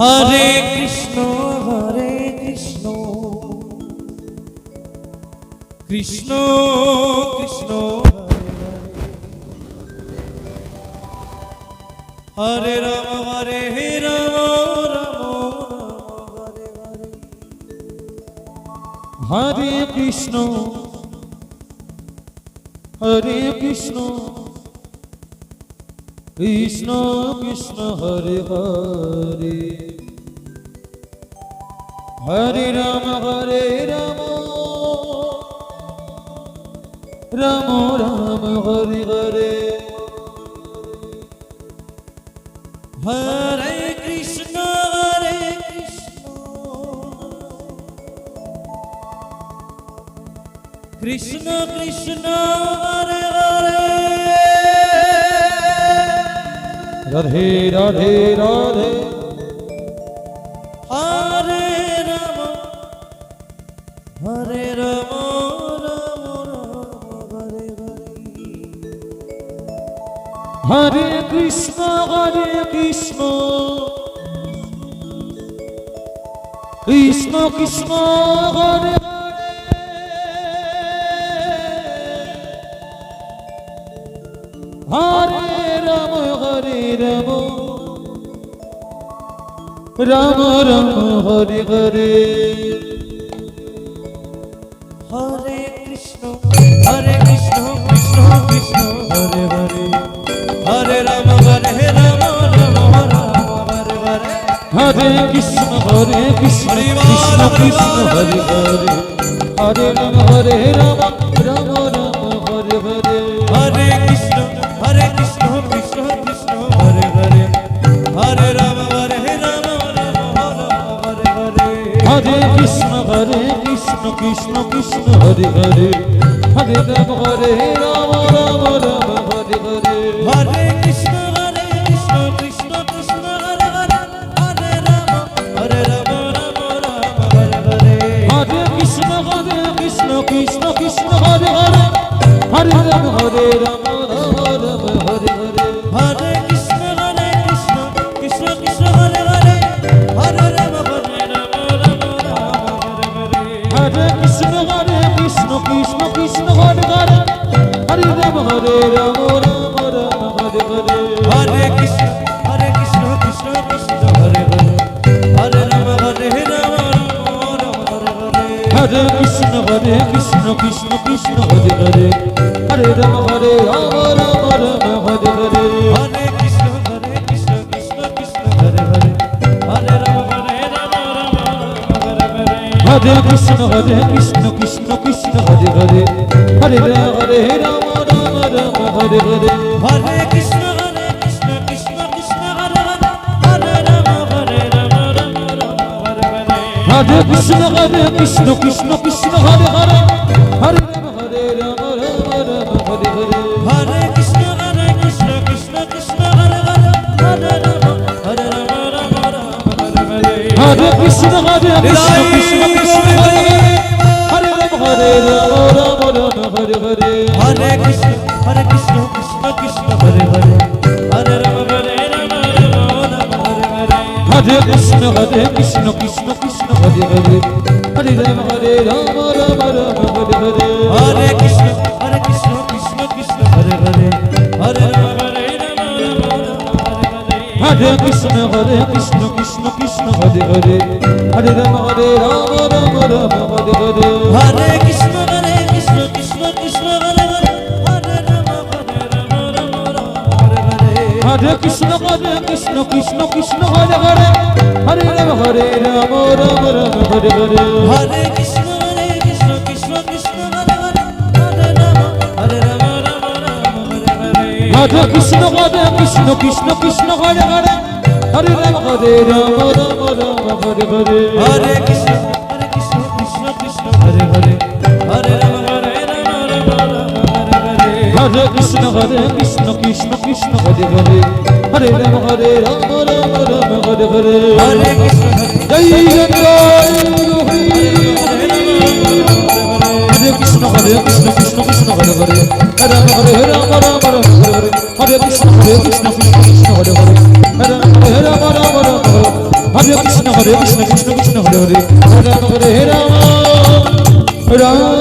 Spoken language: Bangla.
হরে কৃষ্ণ কৃষ্ণ কৃষ্ণ হরে রাম হরে রাম হরে কৃষ্ণ কৃষ্ণ কৃষ্ণ হরে হরে হরে রাম রাম রাম হরে হরে হরে কৃষ্ণ কৃষ্ণ কৃষ্ণ হরে হরে রাধে রাধে রাধে হরে রাম হরে কৃষ্ণ কৃষ্ণ কৃষ্ণ হরে হরে রাম রাম রাম হরে হরে হরে কৃষ্ণ কৃষ্ণ কৃষ্ণ হরে হরে হরে রাম রাম রাম হরে হরে হরে কৃষ্ণ কৃষ্ণ কৃষ্ণ হরে হরে হরে রাম রাম রাম হরে হরে হরে কৃষ্ণ কৃষ্ণ কৃষ্ণ হরে হরে হরে রাম রাম রাম হরে হরে হরে কৃষ্ণ কৃষ্ণ কৃষ্ণ হরে হরে হরে রাম রাম রাম হরে হরে হরে কৃষ্ণ কৃষ্ণ কৃষ্ণ হরে হরে হরে রাম রাম রাম হরে হরে হরে কৃষ্ণ কৃষ্ণ কৃষ্ণ হরে হরে হরে রাম রাম রাম হরে হরে হরে কৃষ্ণ কৃষ্ণ কৃষ্ণ হরে হরে হরে রাম রাম রাম হরে কৃষ্ণ কৃষ্ণ কৃষ্ণ হরে হরে হরে রাম রাম রাম হরে হরে হরে কৃষ্ণ কৃষ্ণ কৃষ্ণ হরে হরে হরে রাম রাম হরে কৃষ্ণ কৃষ্ণ কৃষ্ণ হরে হরে হরে রাম রাম হরে হরে হরে কৃষ্ণ কৃষ্ণ কৃষ্ণ হরে হরে হরে রাম রাম হরে কৃষ্ণ কৃষ্ণ কৃষ্ণ হরে হরে হরে রাম রাম হরে হরে হরে কৃষ্ণ কৃষ্ণ কৃষ্ণ হরে হরে হরে রাম রাম হরে হরে হরে কৃষ্ণ কৃষ্ণ কৃষ্ণ হরে হরে হরে রাম রাম হরে হরে হরে কৃষ্ণ কৃষ্ণ কৃষ্ণ হরে হরে হরে রাম হরে কৃষ্ণ কৃষ্ণ কৃষ্ণ হরে হরে রাম রাম হরে হরে হরে কৃষ্ণ কৃষ্ণ কৃষ্ণ হরে হরে হরে রাম রাম হরে হরে হরে কৃষ্ণ কৃষ্ণ কৃষ্ণ হরে হরে হরে রাম রাম রাম হরে হরে হরে কৃষ্ণ কৃষ্ণ কৃষ্ণ হরে হরে হরে রাম হরে কৃষ্ণ কৃষ্ণ কৃষ্ণ হরে হরে হরে রাম রাম রাম হরে হরে হরে কৃষ্ণ কৃষ্ণ কৃষ্ণ হরে হরে হরে রাম রাম হরে হরে হরে কৃষ্ণ কৃষ্ণ কৃষ্ণ হরে হরে হরে রাম রাম হরে হরে হরে কৃষ্ণ কৃষ্ণ কৃষ্ণ হরে হরে হরে রাম রাম হরে হরে হরে কৃষ্ণ কৃষ্ণ কৃষ্ণ হরে হরে হরে রাম রাম হরে হরে হরে কৃষ্ণ কৃষ্ণ কৃষ্ণ হরে হরে হরে রাম হরে কৃষ্ণ কৃষ্ণ কৃষ্ণ হরে হরে হরে রাম রাম হরে হরে হরে কৃষ্ণ জয় হরে কৃষ্ণ কৃষ্ণ কৃষ্ণ হরে হরে হরে রাম রাম হরে হরে কৃষ্ণ কৃষ্ণ কৃষ্ণ হরে হরে হরে রাম রাম হরে কৃষ্ণ কৃষ্ণ কৃষ্ণ হরে হরে হরে রাম রাম